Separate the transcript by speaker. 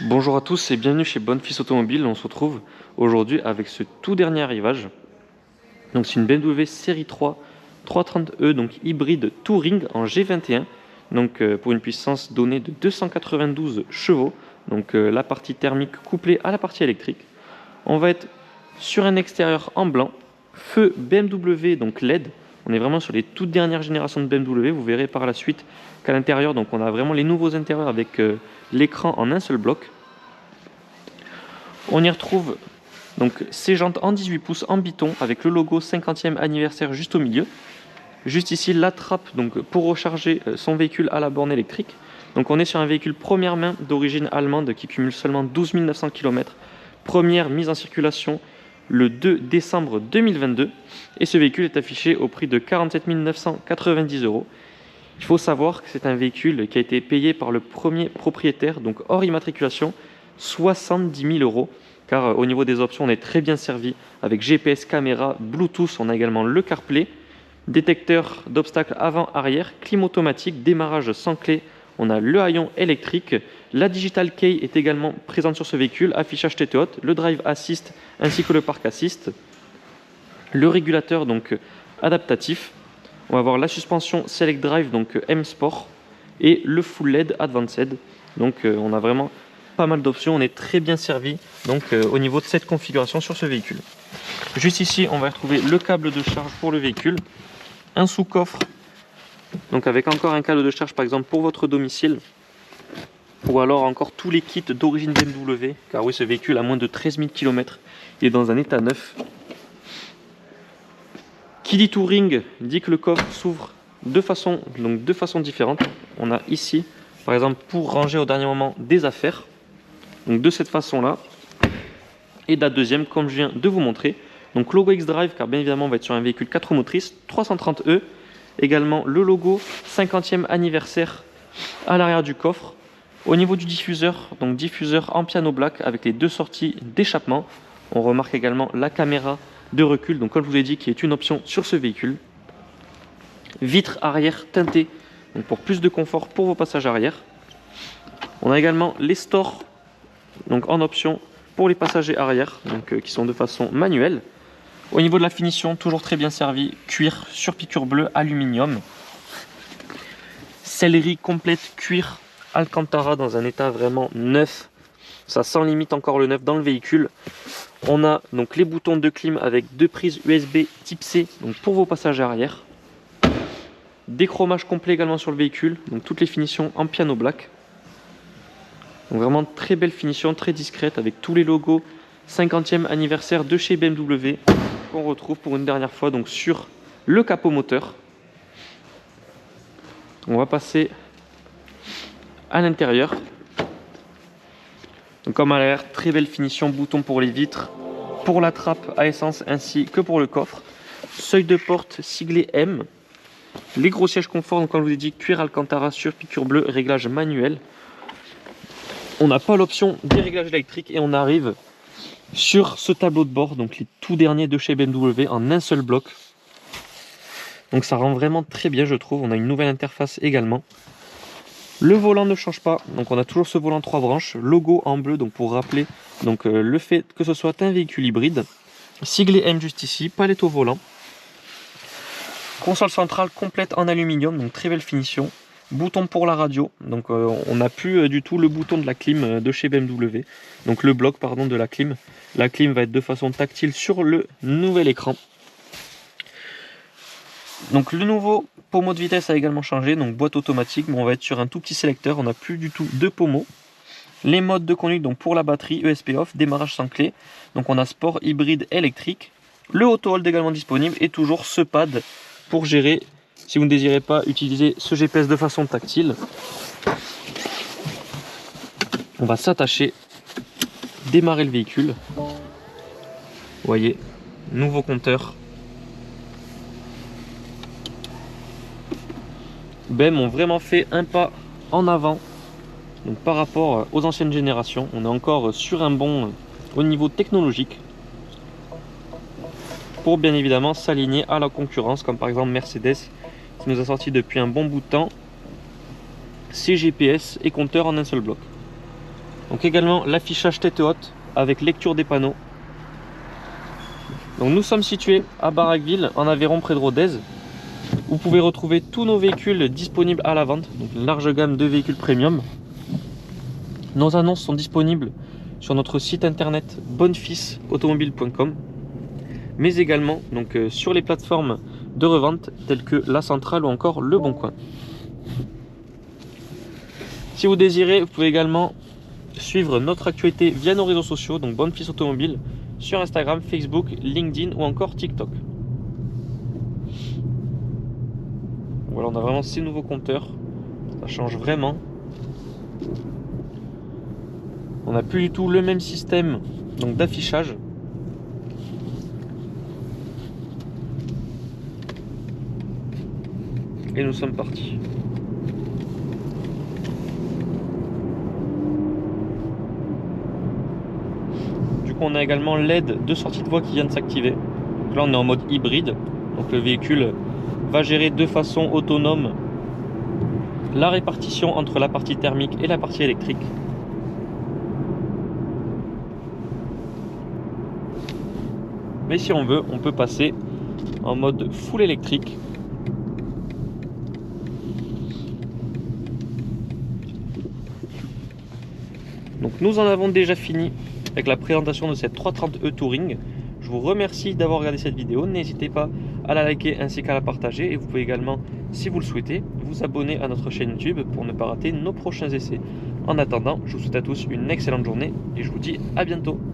Speaker 1: Bonjour à tous et bienvenue chez Bonfils Automobile. On se retrouve aujourd'hui avec ce tout dernier arrivage. Donc c'est une BMW série 3 330e, donc hybride Touring en G21. Donc pour une puissance donnée de 292 chevaux. Donc la partie thermique couplée à la partie électrique. On va être sur un extérieur en blanc, feu BMW donc LED. On est vraiment sur les toutes dernières générations de BMW. Vous verrez par la suite qu'à l'intérieur, donc on a vraiment les nouveaux intérieurs avec l'écran en un seul bloc. On y retrouve donc ces jantes en 18 pouces en biton avec le logo 50e anniversaire juste au milieu. Juste ici la trappe donc pour recharger son véhicule à la borne électrique. Donc on est sur un véhicule première main d'origine allemande qui cumule seulement 12 900 km. Première mise en circulation le 2 décembre 2022 et ce véhicule est affiché au prix de 47 990 €. Il faut savoir que c'est un véhicule qui a été payé par le premier propriétaire, donc hors immatriculation, 70 000 €, car au niveau des options, on est très bien servi avec GPS, caméra, Bluetooth, on a également le CarPlay, détecteur d'obstacles avant-arrière, clim automatique, démarrage sans clé, on a le haillon électrique, la Digital Key est également présente sur ce véhicule, affichage tête haute, le Drive Assist ainsi que le Park Assist, le régulateur donc adaptatif. On va avoir la suspension Select Drive, donc M Sport, et le Full LED Advanced. Donc on a vraiment pas mal d'options, on est très bien servi donc au niveau de cette configuration sur ce véhicule. Juste ici, on va retrouver le câble de charge pour le véhicule, un sous-coffre, donc avec encore un câble de charge par exemple pour votre domicile, ou alors encore tous les kits d'origine BMW, car oui, ce véhicule a moins de 13 000 km, il est dans un état neuf. Qui dit Touring dit que le coffre s'ouvre de façon différentes. On a ici, par exemple, pour ranger au dernier moment des affaires, donc de cette façon-là, et de la deuxième, comme je viens de vous montrer. Donc logo X-Drive, car bien évidemment, on va être sur un véhicule 4 roues motrices, 330e. Également le logo 50e anniversaire à l'arrière du coffre. Au niveau du diffuseur, donc diffuseur en piano black avec les deux sorties d'échappement. On remarque également la caméra de recul, donc comme je vous ai dit, qui est une option sur ce véhicule. Vitres arrière teintées, donc pour plus de confort pour vos passages arrière. On a également les stores, donc en option pour les passagers arrière, donc qui sont de façon manuelle. Au niveau de la finition, toujours très bien servi, cuir sur piqûre bleue, aluminium. Sellerie complète cuir Alcantara dans un état vraiment neuf. Ça sent limite encore le neuf dans le véhicule. On a donc les boutons de clim avec deux prises USB type C donc pour vos passagers arrière. Déchromage complet également sur le véhicule, donc toutes les finitions en piano black. Donc vraiment très belle finition, très discrète avec tous les logos 50e anniversaire de chez BMW qu'on retrouve pour une dernière fois donc sur le capot moteur. On va passer à l'intérieur. Donc comme à l'arrière, très belle finition, bouton pour les vitres, pour la trappe à essence ainsi que pour le coffre. Seuil de porte siglé M. Les gros sièges confort, donc comme je vous ai dit, cuir Alcantara sur piqûre bleue, réglage manuel. On n'a pas l'option des réglages électriques et on arrive sur ce tableau de bord, donc les tout derniers de chez BMW en un seul bloc. Donc ça rend vraiment très bien, je trouve. On a une nouvelle interface également. Le volant ne change pas, donc on a toujours ce volant 3 branches, logo en bleu donc pour rappeler donc, le fait que ce soit un véhicule hybride. Siglé M juste ici, palette au volant. Console centrale complète en aluminium, donc très belle finition. Bouton pour la radio, donc on n'a plus du tout le bouton de la clim de chez BMW. Donc le bloc pardon de la clim. La clim va être de façon tactile sur le nouvel écran. Donc le nouveau pommeau de vitesse a également changé, donc boîte automatique, mais on va être sur un tout petit sélecteur, on n'a plus du tout de pommeau. Les modes de conduite, donc pour la batterie, ESP off, démarrage sans clé, donc on a sport, hybride, électrique. Le auto hold également disponible et toujours ce pad pour gérer, si vous ne désirez pas utiliser ce GPS de façon tactile. On va s'attacher, démarrer le véhicule. Vous voyez, nouveau compteur. BM ont vraiment fait un pas en avant donc par rapport aux anciennes générations. On est encore sur un bond au niveau technologique pour bien évidemment s'aligner à la concurrence, comme par exemple Mercedes qui nous a sorti depuis un bon bout de temps ses GPS et compteurs en un seul bloc. Donc également l'affichage tête haute avec lecture des panneaux. Donc nous sommes situés à Baraqueville, en Aveyron, près de Rodez. Vous pouvez retrouver tous nos véhicules disponibles à la vente, donc une large gamme de véhicules premium. Nos annonces sont disponibles sur notre site internet bonfisautomobile.com, mais également donc, sur les plateformes de revente telles que La Centrale ou encore Le Bon Coin. Si vous désirez, vous pouvez également suivre notre actualité via nos réseaux sociaux, donc Bonfils Automobile, sur Instagram, Facebook, LinkedIn ou encore TikTok. Voilà, on a vraiment ces nouveaux compteurs, ça change vraiment. On n'a plus du tout le même système donc d'affichage. Et nous sommes partis. Du coup, on a également l'aide de sortie de voie qui vient de s'activer. Donc là, on est en mode hybride. Donc le véhicule va gérer de façon autonome la répartition entre la partie thermique et la partie électrique. Mais si on veut, on peut passer en mode full électrique. Donc nous en avons déjà fini avec la présentation de cette 330e Touring. Je vous remercie d'avoir regardé cette vidéo. N'hésitez pas à la liker ainsi qu'à la partager. Et vous pouvez également, si vous le souhaitez, vous abonner à notre chaîne YouTube pour ne pas rater nos prochains essais. En attendant, je vous souhaite à tous une excellente journée et je vous dis à bientôt.